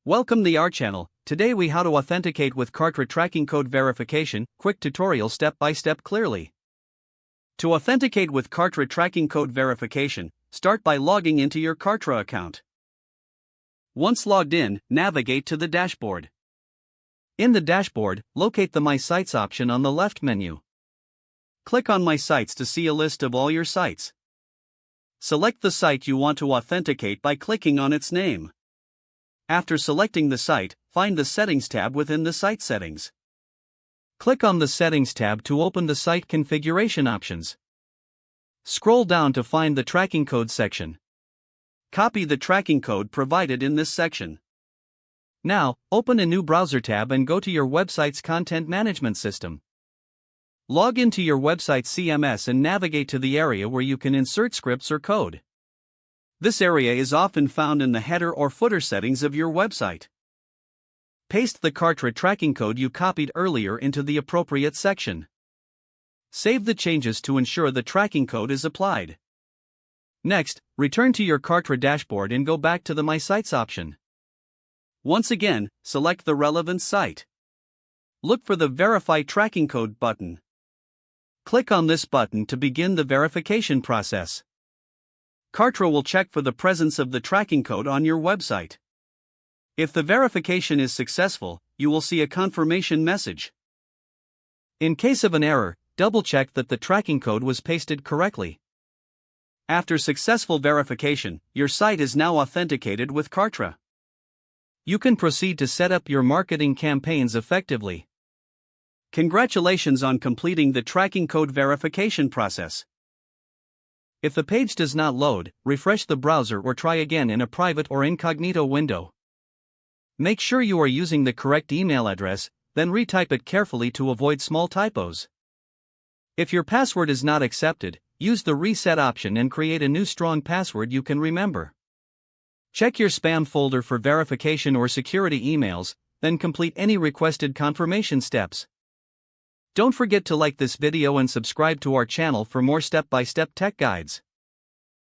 Welcome to our channel. Today we how to authenticate with Kartra tracking code verification, quick tutorial step by step clearly. To authenticate with Kartra tracking code verification, start by logging into your Kartra account. Once logged in, navigate to the dashboard. In the dashboard, locate the My Sites option on the left menu. Click on My Sites to see a list of all your sites. Select the site you want to authenticate by clicking on its name. After selecting the site, find the Settings tab within the Site Settings. Click on the Settings tab to open the site configuration options. Scroll down to find the Tracking Code section. Copy the tracking code provided in this section. Now, open a new browser tab and go to your website's content management system. Log into your website CMS and navigate to the area where you can insert scripts or code. This area is often found in the header or footer settings of your website. Paste the Kartra tracking code you copied earlier into the appropriate section. Save the changes to ensure the tracking code is applied. Next, return to your Kartra dashboard and go back to the My Sites option. Once again, select the relevant site. Look for the Verify Tracking Code button. Click on this button to begin the verification process. Kartra will check for the presence of the tracking code on your website. If the verification is successful, you will see a confirmation message. In case of an error, double-check that the tracking code was pasted correctly. After successful verification, your site is now authenticated with Kartra. You can proceed to set up your marketing campaigns effectively. Congratulations on completing the tracking code verification process. If the page does not load, refresh the browser or try again in a private or incognito window. Make sure you are using the correct email address, then retype it carefully to avoid small typos. If your password is not accepted, use the reset option and create a new strong password you can remember. Check your spam folder for verification or security emails, then complete any requested confirmation steps. Don't forget to like this video and subscribe to our channel for more step-by-step tech guides.